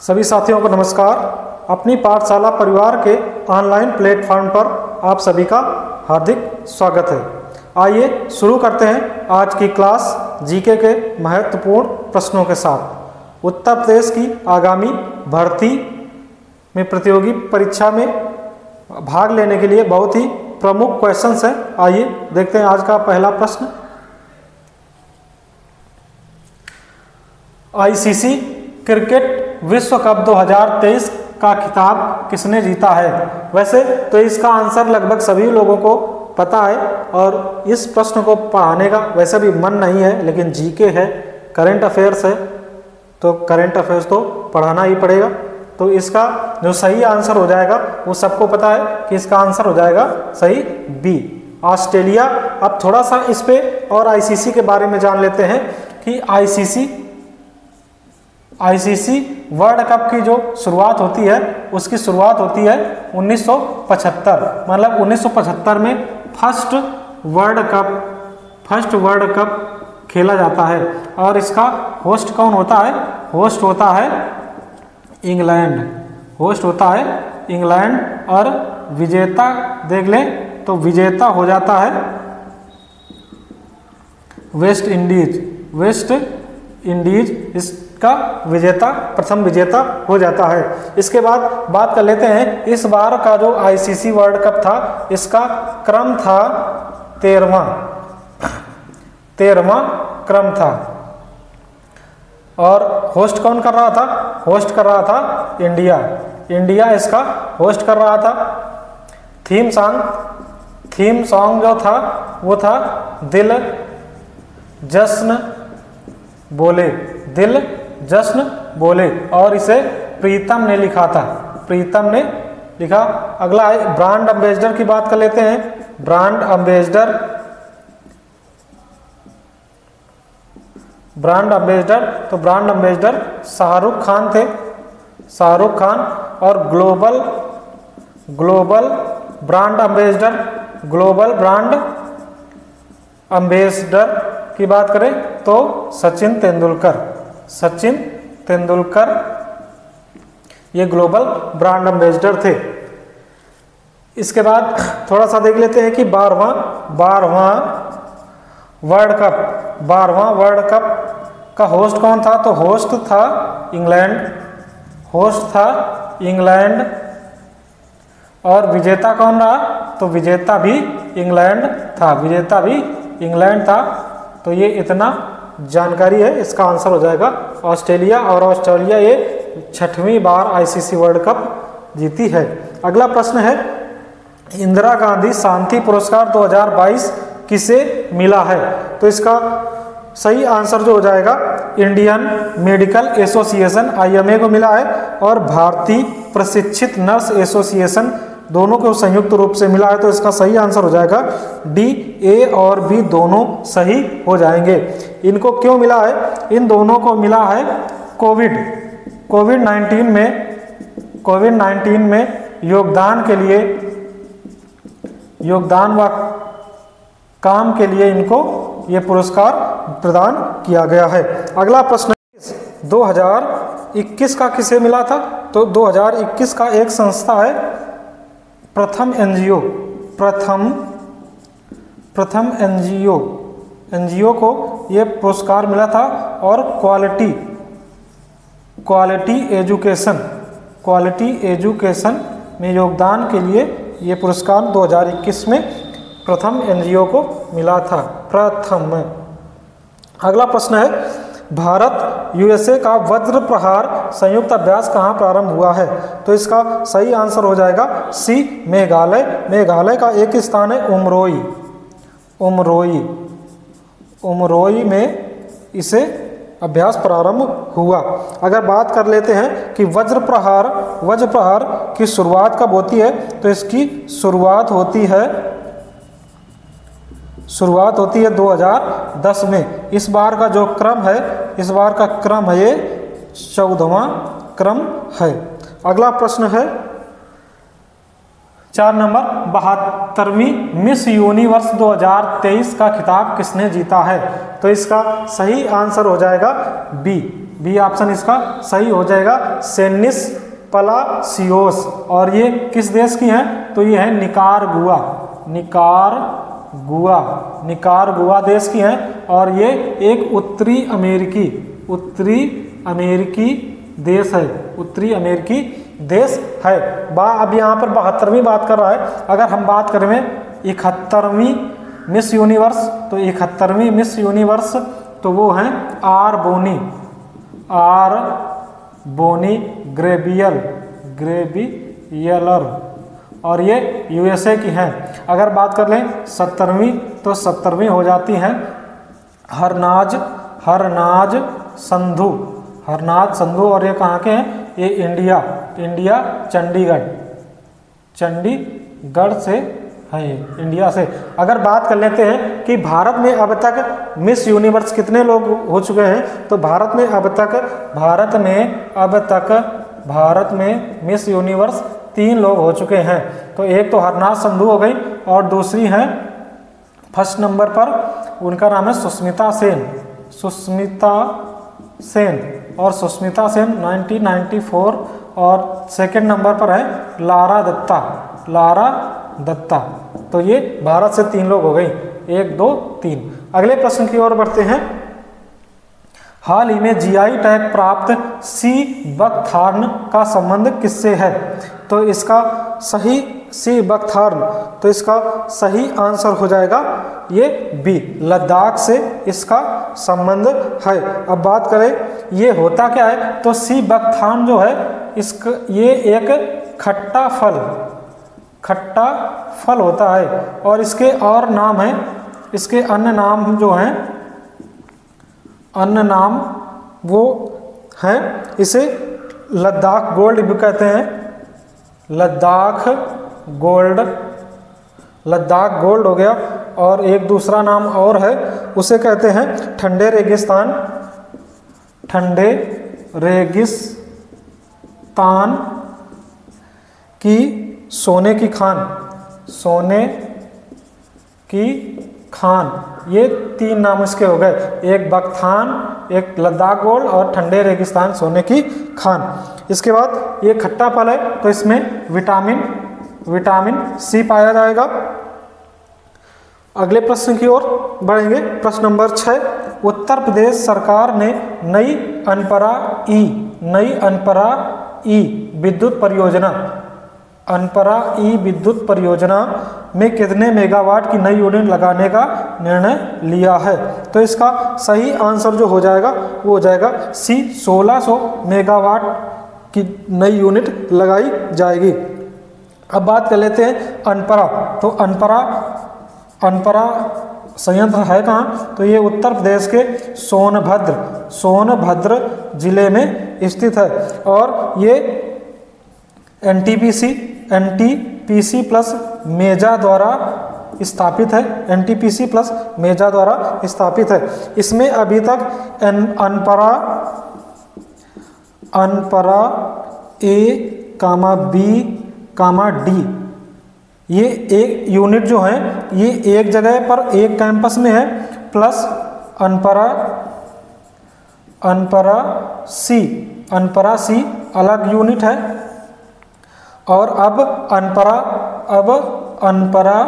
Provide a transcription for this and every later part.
सभी साथियों को नमस्कार। अपनी पाठशाला परिवार के ऑनलाइन प्लेटफॉर्म पर आप सभी का हार्दिक स्वागत है। आइए शुरू करते हैं आज की क्लास जीके के महत्वपूर्ण प्रश्नों के साथ। उत्तर प्रदेश की आगामी भर्ती में प्रतियोगी परीक्षा में भाग लेने के लिए बहुत ही प्रमुख क्वेश्चंस हैं। आइए देखते हैं आज का पहला प्रश्न। आईसीसी क्रिकेट विश्व कप 2023 का खिताब किसने जीता है? वैसे तो इसका आंसर लगभग सभी लोगों को पता है और इस प्रश्न को पढ़ाने का वैसे भी मन नहीं है, लेकिन जीके है, करंट अफेयर्स है, तो करंट अफेयर्स तो पढ़ाना ही पड़ेगा। तो इसका जो सही आंसर हो जाएगा वो सबको पता है कि इसका आंसर हो जाएगा सही बी, ऑस्ट्रेलिया। अब थोड़ा सा इस पे और आईसीसी के बारे में जान लेते हैं कि आईसीसी वर्ल्ड कप की जो शुरुआत होती है उसकी शुरुआत होती है 1975, मतलब 1975 में फर्स्ट वर्ल्ड कप खेला जाता है। और इसका होस्ट कौन होता है? होस्ट होता है इंग्लैंड। और विजेता देख लें तो विजेता हो जाता है वेस्ट इंडीज इसका प्रथम विजेता हो जाता है। इसके बाद बात कर लेते हैं इस बार का जो आईसीसी वर्ल्ड कप था, इसका क्रम था 13वां क्रम था। और होस्ट कौन कर रहा था? होस्ट कर रहा था इंडिया इसका होस्ट कर रहा था। थीम सॉन्ग जो था वो था दिल जश्न बोले और इसे प्रीतम ने लिखा था। अगला है ब्रांड एम्बेसडर की बात कर लेते हैं। ब्रांड एम्बेसडर शाहरुख खान थे। और ग्लोबल ब्रांड एम्बेसडर की बात करें तो सचिन तेंदुलकर ये ग्लोबल ब्रांड एम्बेसडर थे। इसके बाद थोड़ा सा देख लेते हैं कि 12वां वर्ल्ड कप का होस्ट कौन था? तो होस्ट था इंग्लैंड। और विजेता कौन रहा? तो विजेता भी इंग्लैंड था। तो ये इतना जानकारी है, इसका आंसर हो जाएगा ऑस्ट्रेलिया। और ऑस्ट्रेलिया ये 6वीं बार आईसीसी वर्ल्ड कप जीती है। अगला प्रश्न है इंदिरा गांधी शांति पुरस्कार 2022 किसे मिला है? तो इसका सही आंसर जो हो जाएगा इंडियन मेडिकल एसोसिएशन IMA को मिला है और भारतीय प्रशिक्षित नर्स एसोसिएशन दोनों को संयुक्त रूप से मिला है। तो इसका सही आंसर हो जाएगा डी। ए और बी दोनों सही हो जाएंगे। इनको क्यों मिला है? इन दोनों को मिला है कोविड-19 में योगदान व काम के लिए इनको ये पुरस्कार प्रदान किया गया है। अगला प्रश्न 2021 का किसे मिला था? तो 2021 का एक संस्था है प्रथम एनजीओ को ये पुरस्कार मिला था। और क्वालिटी एजुकेशन में योगदान के लिए ये पुरस्कार 2021 में प्रथम एनजीओ को मिला था। अगला प्रश्न है भारत USA का वज्र प्रहार संयुक्त अभ्यास कहाँ प्रारंभ हुआ है? तो इसका सही आंसर हो जाएगा सी, मेघालय का एक स्थान है उमरोई में इसे अभ्यास प्रारंभ हुआ। अगर बात कर लेते हैं कि वज्र प्रहार की शुरुआत कब होती है? तो इसकी शुरुआत होती है 2010 में। इस बार का जो क्रम है ये 14वां क्रम है। अगला प्रश्न है 4 नंबर 72वीं मिस यूनिवर्स 2023 का खिताब किसने जीता है? तो इसका सही आंसर हो जाएगा बी, बी ऑप्शन इसका सही हो जाएगा, सेनिस पलासियोस। और ये किस देश की हैं? तो ये है निकारागुआ, निकारागुआ देश की हैं। और ये एक उत्तरी अमेरिकी देश है, उत्तरी अमेरिकी देश है। अब यहाँ पर 72वीं बात कर रहा है। अगर हम बात करें 71वीं मिस यूनिवर्स, तो 71वीं मिस यूनिवर्स तो वो हैं आर बोनी ग्रेबियलर, और ये यूएसए की हैं। अगर बात कर लें 70वीं, तो 70वीं हो जाती हैं हरनाज संधू, और ये कहाँ के हैं? ये इंडिया चंडीगढ़ से है, इंडिया से। अगर बात कर लेते हैं कि भारत में अब तक मिस यूनिवर्स कितने लोग हो चुके हैं, तो भारत में मिस यूनिवर्स 3 लोग हो चुके हैं। तो एक तो हरनाज संधू हो गई, और दूसरी हैं फर्स्ट नंबर पर उनका नाम है सुष्मिता सेन, और सुष्मिता सेन 1994, और सेकंड नंबर पर है लारा दत्ता। तो ये भारत से 3 लोग हो गई, 1 2 3। अगले प्रश्न की ओर बढ़ते हैं। हाल ही में जीआई टैग प्राप्त सी बकथॉर्न का संबंध किससे है? तो इसका सही सी बकथॉर्न, तो इसका सही आंसर हो जाएगा ये बी, लद्दाख से इसका संबंध है। अब बात करें ये होता क्या है, तो सी बकथॉर्न जो है इसका ये एक खट्टा फल होता है, और इसके और नाम है, इसके अन्य नाम जो हैं, अन्य नाम वो हैं, इसे लद्दाख गोल्ड भी कहते हैं, लद्दाख गोल्ड हो गया। और एक दूसरा नाम और है, उसे कहते हैं ठंडे रेगिस्तान की सोने की खान। ये 3 नाम इसके हो गए, एक बकथॉर्न, एक लद्दाख गोल्ड, और ठंडे रेगिस्तान सोने की खान। इसके बाद ये खट्टा फल है, तो इसमें विटामिन सी पाया जाएगा। अगले प्रश्न की ओर बढ़ेंगे। प्रश्न नंबर 6, उत्तर प्रदेश सरकार ने नई अनपरा ई विद्युत परियोजना में कितने मेगावाट की नई यूनिट लगाने का निर्णय लिया है? तो इसका सही आंसर जो हो जाएगा वो हो जाएगा सी, 1600 मेगावाट की नई यूनिट लगाई जाएगी। अब बात कर लेते हैं अनपरा। तो अनपरा संयंत्र है कहाँ? तो ये उत्तर प्रदेश के सोनभद्र जिले में स्थित है, और ये एनटीपीसी प्लस मेजा द्वारा स्थापित है। इसमें अभी तक अनपरा ए, बी, डी, ये एक यूनिट जो है ये एक जगह पर एक कैंपस में है, प्लस अनपरा सी अलग यूनिट है। और अब अनपरा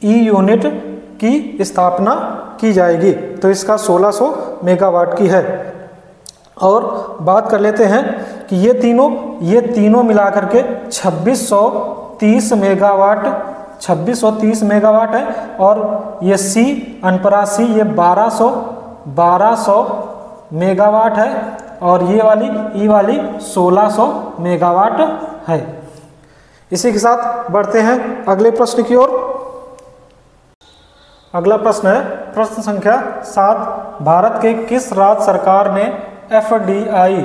ई यूनिट की स्थापना की जाएगी, तो इसका 1600 मेगावाट की है। और बात कर लेते हैं कि ये तीनों मिलाकर के 2630 मेगावाट है, और ये सी अनपरा सी ये 1200 मेगावाट है, और ये वाली ई वाली 1600 मेगावाट है। इसी के साथ बढ़ते हैं अगले प्रश्न की ओर। अगला प्रश्न है प्रश्न संख्या 7, भारत के किस राज्य सरकार ने FDI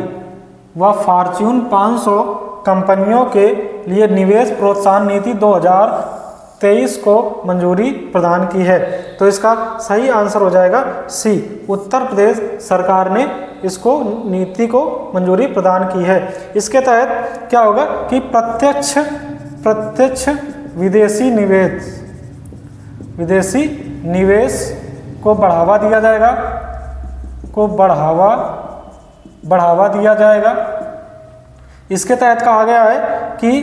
व फॉर्च्यून 500 कंपनियों के लिए निवेश प्रोत्साहन नीति 2023 को मंजूरी प्रदान की है? तो इसका सही आंसर हो जाएगा सी, उत्तर प्रदेश सरकार ने इसको नीति को मंजूरी प्रदान की है। इसके तहत क्या होगा कि प्रत्यक्ष विदेशी निवेश को बढ़ावा दिया जाएगा, को बढ़ावा दिया जाएगा। इसके तहत कहा गया है कि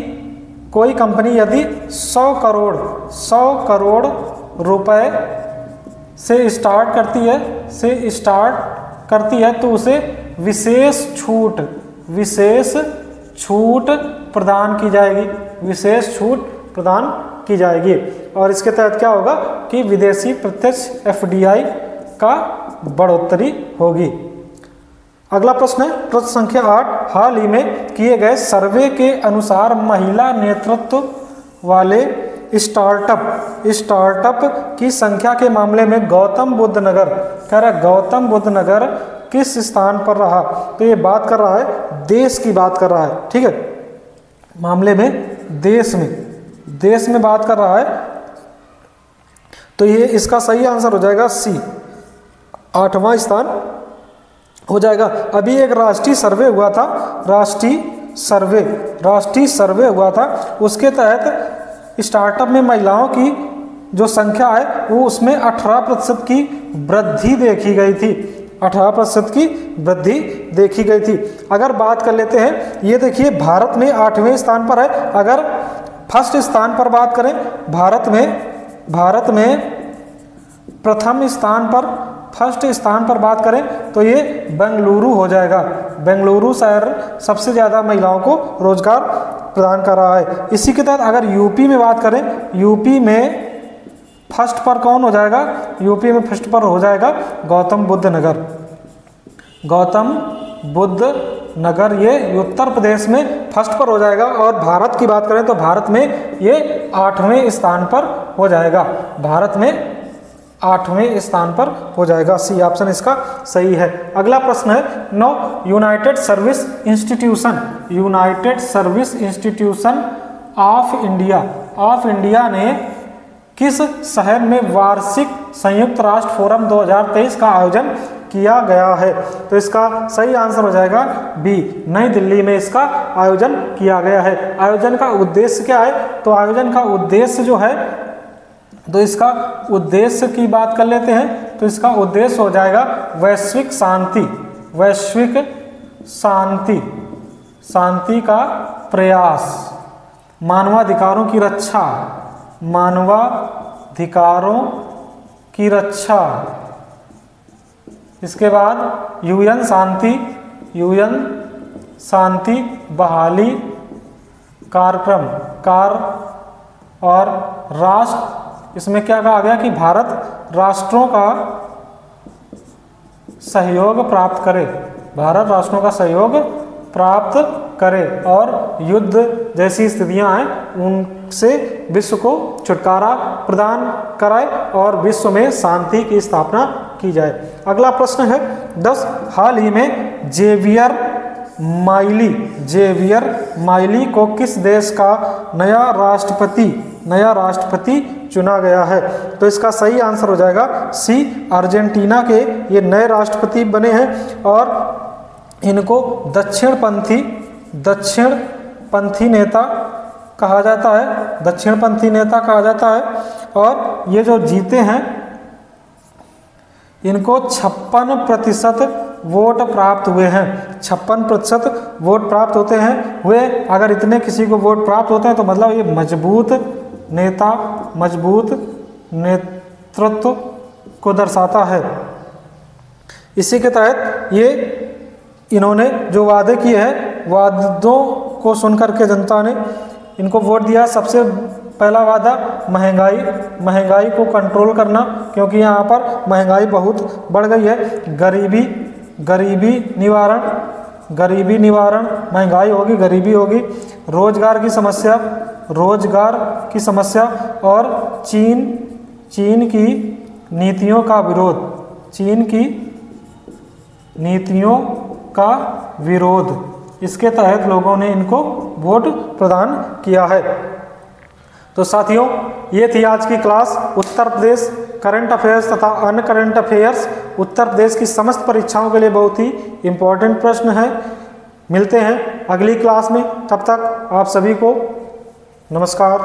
कोई कंपनी यदि 100 करोड़ रुपए से स्टार्ट करती है तो उसे विशेष छूट प्रदान की जाएगी। और इसके तहत क्या होगा कि विदेशी प्रत्यक्ष FDI का बढ़ोतरी होगी। अगला प्रश्न है प्रश्न संख्या 8। हाल ही में किए गए सर्वे के अनुसार महिला नेतृत्व वाले स्टार्टअप की संख्या के मामले में गौतम बुद्ध नगर किस स्थान पर रहा? तो ये बात कर रहा है, देश की बात कर रहा है, ठीक है, मामले में देश में बात कर रहा है। तो ये इसका सही आंसर हो जाएगा सी, 8वां स्थान हो जाएगा। अभी एक राष्ट्रीय सर्वे हुआ था, उसके तहत स्टार्टअप में महिलाओं की जो संख्या है वो उसमें 18% की वृद्धि देखी गई थी। 18% की वृद्धि देखी गई थी। अगर बात कर लेते हैं, ये देखिए भारत में 8वें स्थान पर है। अगर फर्स्ट स्थान पर बात करें, भारत में फर्स्ट स्थान पर बात करें तो ये बेंगलुरु हो जाएगा। बेंगलुरु शहर सबसे ज़्यादा महिलाओं को रोजगार प्रदान कर रहा है। इसी के तहत अगर यूपी में बात करें, यूपी में फर्स्ट पर कौन हो जाएगा? यूपी में फर्स्ट पर हो जाएगा गौतम बुद्ध नगर, ये उत्तर प्रदेश में फर्स्ट पर हो जाएगा। और भारत की बात करें तो भारत में ये 8वें स्थान पर हो जाएगा। भारत में 8वें स्थान पर हो जाएगा। सी ऑप्शन इसका सही है। अगला प्रश्न है 9। United service institution of India ने किस शहर में वार्षिक संयुक्त राष्ट्र फोरम 2023 का आयोजन किया गया है? तो इसका सही आंसर हो जाएगा बी, नई दिल्ली में इसका आयोजन किया गया है। आयोजन का उद्देश्य क्या है? तो आयोजन का उद्देश्य जो है, तो इसका उद्देश्य की बात कर लेते हैं। तो इसका उद्देश्य हो जाएगा वैश्विक शांति का प्रयास, मानवाधिकारों की रक्षा, इसके बाद यूएन शांति बहाली कार्यक्रम और राष्ट्र, इसमें क्या कहा गया कि भारत राष्ट्रों का सहयोग प्राप्त करे और युद्ध जैसी स्थितियां हैं उनसे विश्व को छुटकारा प्रदान कराए और विश्व में शांति की स्थापना की जाए। अगला प्रश्न है 10। हाल ही में जेवियर माइली को किस देश का नया राष्ट्रपति चुना गया है? तो इसका सही आंसर हो जाएगा सी, अर्जेंटीना के ये नए राष्ट्रपति बने हैं और इनको दक्षिणपंथी नेता कहा जाता है। और ये जो जीते हैं इनको 56% वोट प्राप्त हुए हैं। 56% वोट प्राप्त होते हैं हुए। अगर इतने किसी को वोट प्राप्त होते हैं तो मतलब ये मजबूत नेतृत्व को दर्शाता है। इसी के तहत ये इन्होंने जो वादे किए हैं, वादों को सुनकर के जनता ने इनको वोट दिया। सबसे पहला वादा महंगाई को कंट्रोल करना, क्योंकि यहाँ पर महंगाई बहुत बढ़ गई है। गरीबी निवारण, महंगाई होगी, गरीबी होगी। रोजगार की समस्या और चीन की नीतियों का विरोध, इसके तहत लोगों ने इनको वोट प्रदान किया है। तो साथियों, ये थी आज की class. Uttar Pradesh current affairs तथा अन्य करंट अफेयर्स उत्तर प्रदेश की समस्त परीक्षाओं के लिए बहुत ही इम्पोर्टेंट प्रश्न है। मिलते हैं अगली क्लास में, तब तक आप सभी को नमस्कार।